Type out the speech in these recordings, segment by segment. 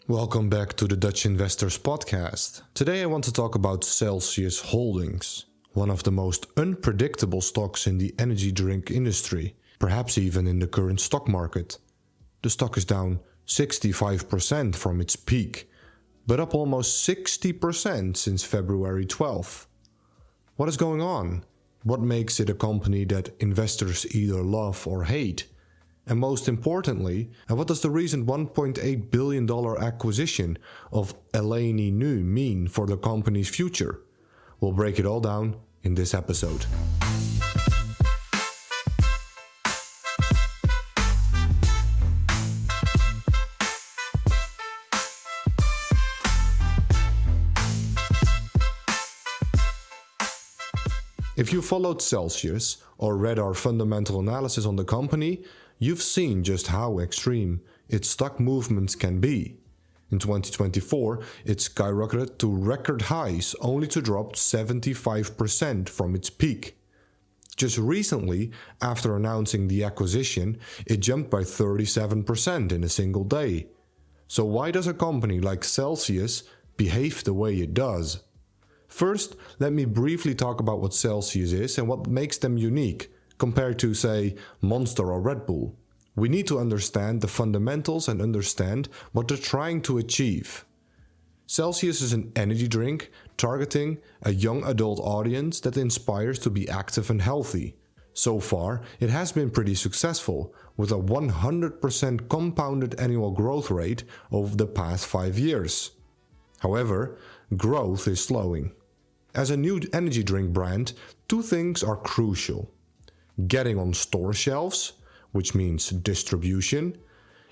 Welcome back to the Dutch Investors Podcast. Today I want to talk about Celsius Holdings, one of the most unpredictable stocks in the energy drink industry, perhaps even in the current stock market. The stock is down 65% from its peak, but up almost 60% since February 12th. What is going on? What makes it a company that investors either love or hate? And most importantly, what does the recent $1.8 billion acquisition of Alani Nu mean for the company's future? We'll break it all down in this episode. If you followed Celsius or read our fundamental analysis on the company, you've seen just how extreme its stock movements can be. In 2024, it skyrocketed to record highs only to drop 75% from its peak. Just recently, after announcing the acquisition, it jumped by 37% in a single day. So why does a company like Celsius behave the way it does? First, let me briefly talk about what Celsius is and what makes them unique compared to, say, Monster or Red Bull. We need to understand the fundamentals and understand what they're trying to achieve. Celsius is an energy drink targeting a young adult audience that inspires to be active and healthy. So far, it has been pretty successful, with a 100% compounded annual growth rate over the past 5 years. However, growth is slowing. As a new energy drink brand, two things are crucial: getting on store shelves, which means distribution,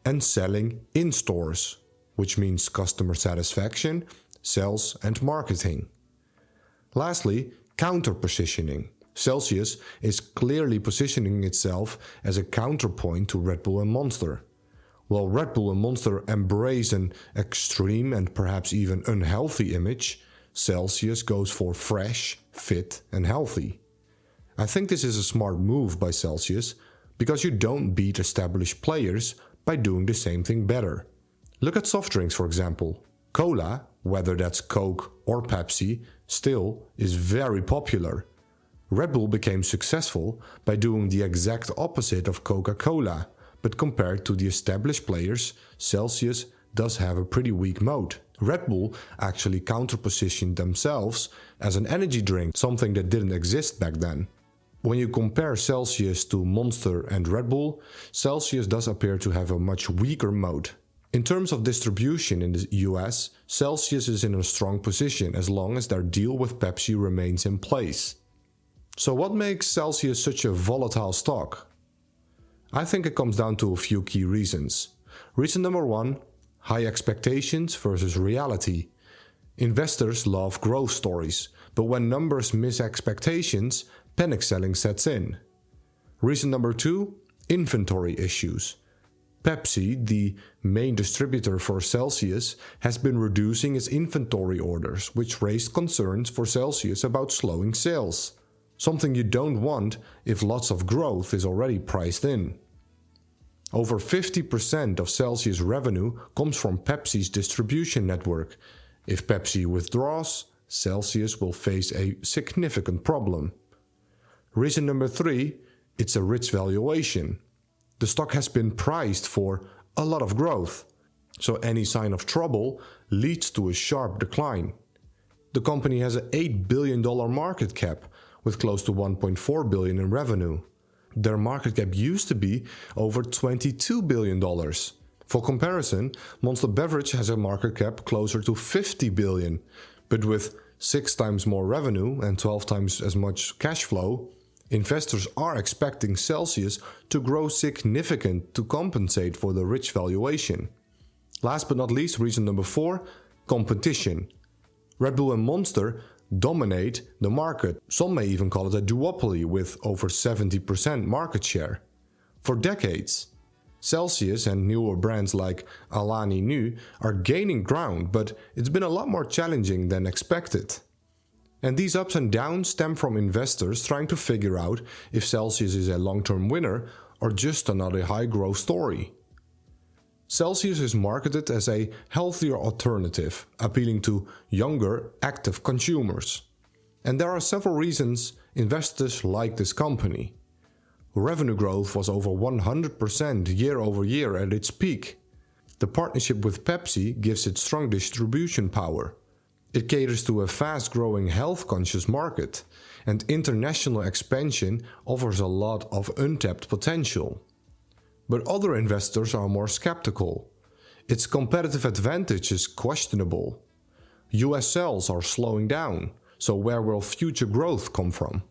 and selling in stores, which means customer satisfaction, sales, and marketing. Lastly, counter-positioning. Celsius is clearly positioning itself as a counterpoint to Red Bull and Monster. While Red Bull and Monster embrace an extreme and perhaps even unhealthy image, Celsius goes for fresh, fit, and healthy. I think this is a smart move by Celsius because you don't beat established players by doing the same thing better. Look at soft drinks, for example. Cola, whether that's Coke or Pepsi, still is very popular. Red Bull became successful by doing the exact opposite of Coca-Cola, but compared to the established players, Celsius does have a pretty weak moat. Red Bull actually counter-positioned themselves as an energy drink, something that didn't exist back then. When you compare Celsius to Monster and Red Bull, Celsius does appear to have a much weaker moat. In terms of distribution in the US, Celsius is in a strong position as long as their deal with Pepsi remains in place. So what makes Celsius such a volatile stock? I think it comes down to a few key reasons. Reason number one: high expectations versus reality. Investors love growth stories, but when numbers miss expectations, panic selling sets in. Reason number two: inventory issues. Pepsi, the main distributor for Celsius, has been reducing its inventory orders, which raised concerns for Celsius about slowing sales. Something you don't want if lots of growth is already priced in. Over 50% of Celsius revenue comes from Pepsi's distribution network. If Pepsi withdraws, Celsius will face a significant problem. Reason number three: it's a rich valuation. The stock has been priced for a lot of growth, so any sign of trouble leads to a sharp decline. The company has an $8 billion market cap with close to $1.4 billion in revenue. Their market cap used to be over $22 billion. For comparison, Monster Beverage has a market cap closer to $50 billion, but with 6 times more revenue and 12 times as much cash flow, investors are expecting Celsius to grow significantly to compensate for the rich valuation. Last but not least, reason number 4, competition. Red Bull and Monster dominate the market. Some may even call it a duopoly with over 70% market share. For decades, Celsius and newer brands like Alani Nu are gaining ground, but it's been a lot more challenging than expected. And these ups and downs stem from investors trying to figure out if Celsius is a long-term winner or just another high-growth story. Celsius is marketed as a healthier alternative, appealing to younger, active consumers. And there are several reasons investors like this company. Revenue growth was over 100% year over year at its peak. The partnership with Pepsi gives it strong distribution power. It caters to a fast-growing health-conscious market, and international expansion offers a lot of untapped potential. But other investors are more skeptical. Its competitive advantage is questionable. US sales are slowing down, so where will future growth come from?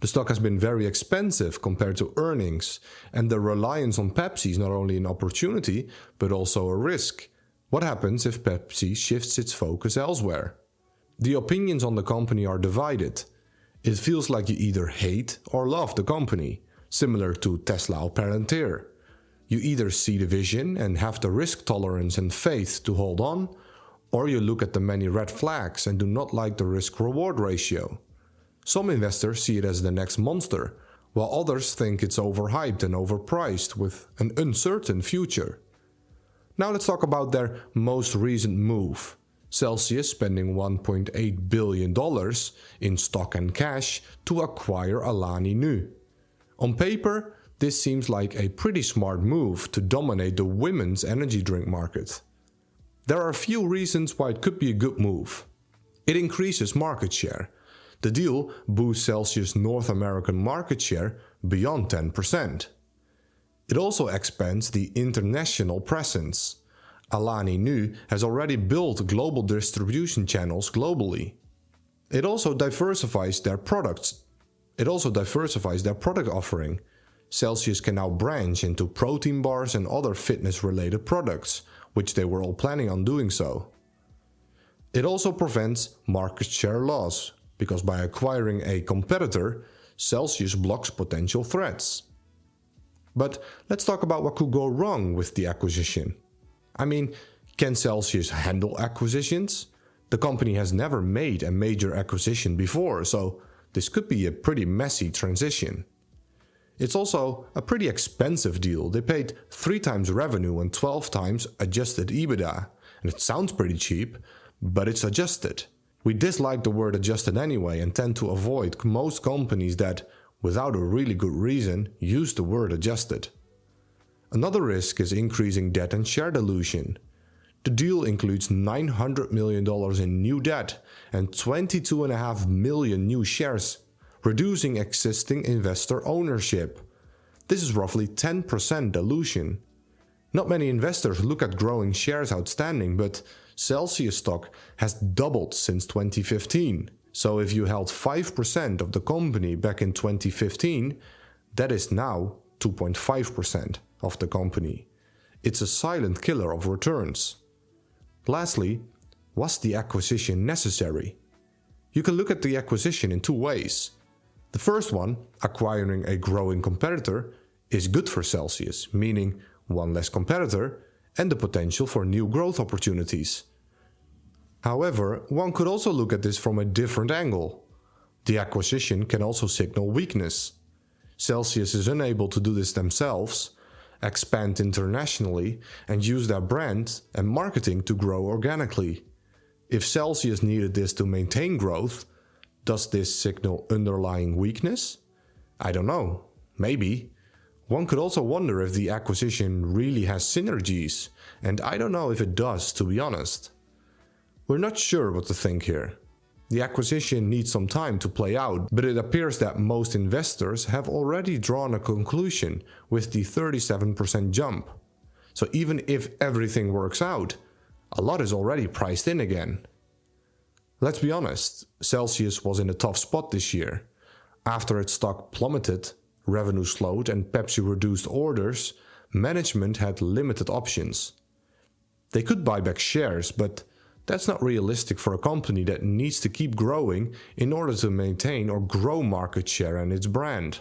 The stock has been very expensive compared to earnings, and the reliance on Pepsi is not only an opportunity, but also a risk. What happens if Pepsi shifts its focus elsewhere? The opinions on the company are divided. It feels like you either hate or love the company, similar to Tesla or Palantir. You either see the vision and have the risk tolerance and faith to hold on, or you look at the many red flags and do not like the risk-reward ratio. Some investors see it as the next monster, while others think it's overhyped and overpriced with an uncertain future. Now let's talk about their most recent move. Celsius spending $1.8 billion in stock and cash to acquire Alani Nu. On paper, this seems like a pretty smart move to dominate the women's energy drink market. There are a few reasons why it could be a good move. It increases market share. The deal boosts Celsius' North American market share beyond 10%. It also expands the international presence. Alani Nu has already built global distribution channels globally. It also diversifies their product offering. Celsius can now branch into protein bars and other fitness-related products, which they were all planning on doing so. It also prevents market share loss, because by acquiring a competitor, Celsius blocks potential threats. But let's talk about what could go wrong with the acquisition. I mean, can Celsius handle acquisitions? The company has never made a major acquisition before, so this could be a pretty messy transition. It's also a pretty expensive deal. They paid 3 times revenue and 12 times adjusted EBITDA. And it sounds pretty cheap, but it's adjusted. We dislike the word adjusted anyway and tend to avoid most companies that, without a really good reason, use the word adjusted. Another risk is increasing debt and share dilution. The deal includes $900 million in new debt and 22.5 million new shares, reducing existing investor ownership. This is roughly 10% dilution. Not many investors look at growing shares outstanding, but Celsius stock has doubled since 2015. So if you held 5% of the company back in 2015, that is now 2.5% of the company. It's a silent killer of returns. Lastly, was the acquisition necessary? You can look at the acquisition in 2 ways. The first one, acquiring a growing competitor, is good for Celsius, meaning one less competitor and the potential for new growth opportunities. However, one could also look at this from a different angle. The acquisition can also signal weakness. Celsius is unable to do this themselves, expand internationally, and use their brand and marketing to grow organically. If Celsius needed this to maintain growth, does this signal underlying weakness? I don't know. Maybe. One could also wonder if the acquisition really has synergies, and I don't know if it does, to be honest. We're not sure what to think here. The acquisition needs some time to play out, but it appears that most investors have already drawn a conclusion with the 37% jump. So even if everything works out, a lot is already priced in again. Let's be honest, Celsius was in a tough spot this year. After its stock plummeted, revenue slowed and Pepsi reduced orders, management had limited options. They could buy back shares, but that's not realistic for a company that needs to keep growing in order to maintain or grow market share and its brand.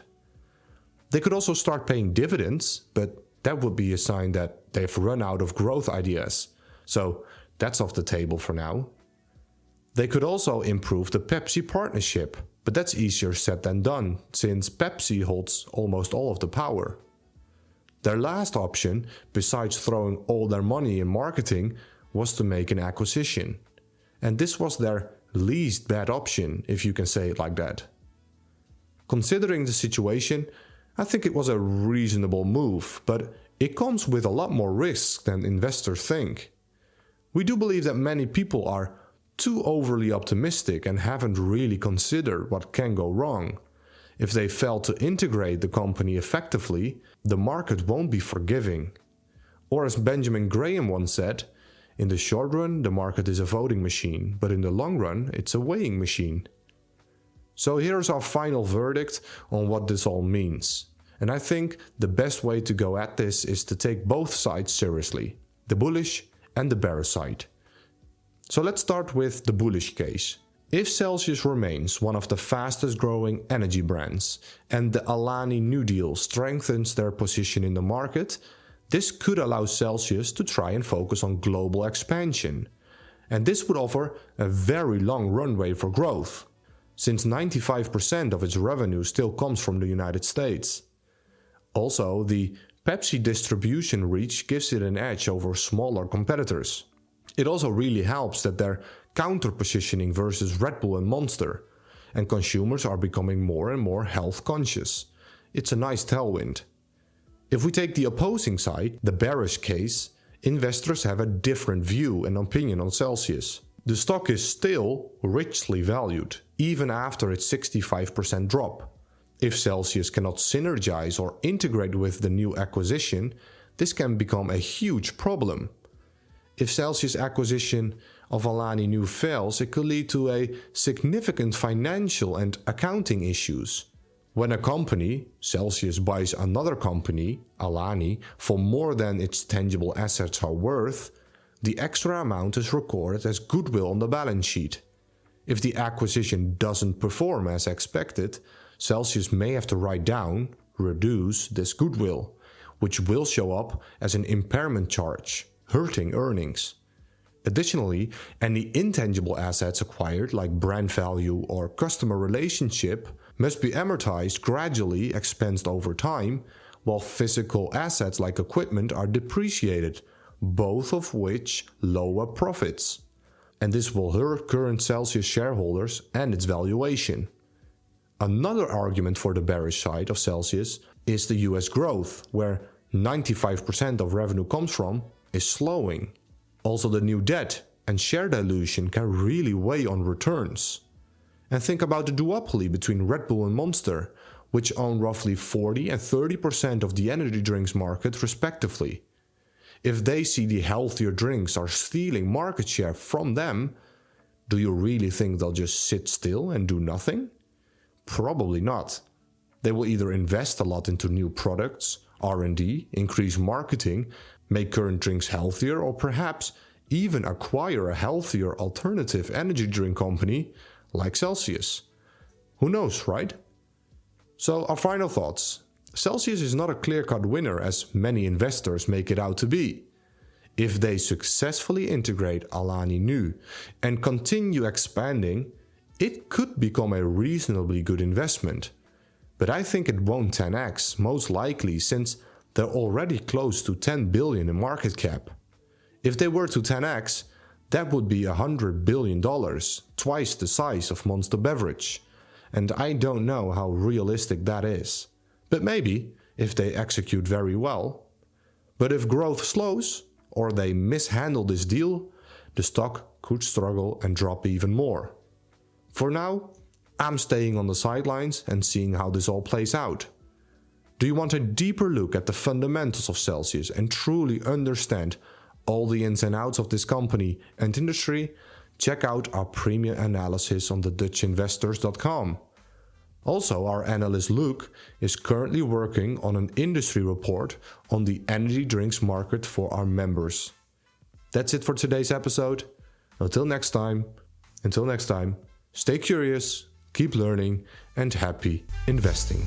They could also start paying dividends, but that would be a sign that they've run out of growth ideas. So that's off the table for now. They could also improve the Pepsi partnership, but that's easier said than done, since Pepsi holds almost all of the power. Their last option, besides throwing all their money in marketing, was to make an acquisition. And this was their least bad option, if you can say it like that. Considering the situation, I think it was a reasonable move, but it comes with a lot more risk than investors think. We do believe that many people are too overly optimistic and haven't really considered what can go wrong. If they fail to integrate the company effectively, the market won't be forgiving. Or as Benjamin Graham once said, in the short run the market is a voting machine, but in the long run it's a weighing machine. So here's our final verdict on what this all means. And I think the best way to go at this is to take both sides seriously, the bullish and the bearish side. So let's start with the bullish case. If Celsius remains one of the fastest growing energy brands and the Alani Nu deal strengthens their position in the market, this could allow Celsius to try and focus on global expansion. And this would offer a very long runway for growth, since 95% of its revenue still comes from the United States. Also, the Pepsi distribution reach gives it an edge over smaller competitors. It also really helps that they're counter-positioning versus Red Bull and Monster, and consumers are becoming more and more health conscious. It's a nice tailwind. If we take the opposing side, the bearish case, investors have a different view and opinion on Celsius. The stock is still richly valued, even after its 65% drop. If Celsius cannot synergize or integrate with the new acquisition, this can become a huge problem. If Celsius' acquisition of Alani Nu fails, it could lead to a significant financial and accounting issues. When a company, Celsius, buys another company, Alani, for more than its tangible assets are worth, the extra amount is recorded as goodwill on the balance sheet. If the acquisition doesn't perform as expected, Celsius may have to write down, reduce this goodwill, which will show up as an impairment charge, hurting earnings. Additionally, any intangible assets acquired like brand value or customer relationship must be amortized gradually, expensed over time, while physical assets like equipment are depreciated, both of which lower profits. And this will hurt current Celsius shareholders and its valuation. Another argument for the bearish side of Celsius is the US growth, where 95% of revenue comes from, is slowing. Also, the new debt and share dilution can really weigh on returns. And think about the duopoly between Red Bull and Monster, which own roughly 40 and 30% of the energy drinks market respectively. If they see the healthier drinks are stealing market share from them, do you really think they'll just sit still and do nothing? Probably not. They will either invest a lot into new products, R&D, increase marketing, make current drinks healthier, or perhaps even acquire a healthier alternative energy drink company like Celsius. Who knows, right? So our final thoughts. Celsius is not a clear-cut winner as many investors make it out to be. If they successfully integrate Alani Nu and continue expanding, it could become a reasonably good investment. But I think it won't 10x, most likely, since they're already close to $10 billion in market cap. If they were to 10x, that would be $100 billion, twice the size of Monster Beverage. And I don't know how realistic that is. But maybe, if they execute very well. But if growth slows, or they mishandle this deal, the stock could struggle and drop even more. For now, I'm staying on the sidelines and seeing how this all plays out. Do you want a deeper look at the fundamentals of Celsius and truly understand all the ins and outs of this company and industry? Check out our premium analysis on the DutchInvestors.com. Also, our analyst Luke is currently working on an industry report on the energy drinks market for our members. That's it for today's episode. Until next time, stay curious, keep learning, and happy investing.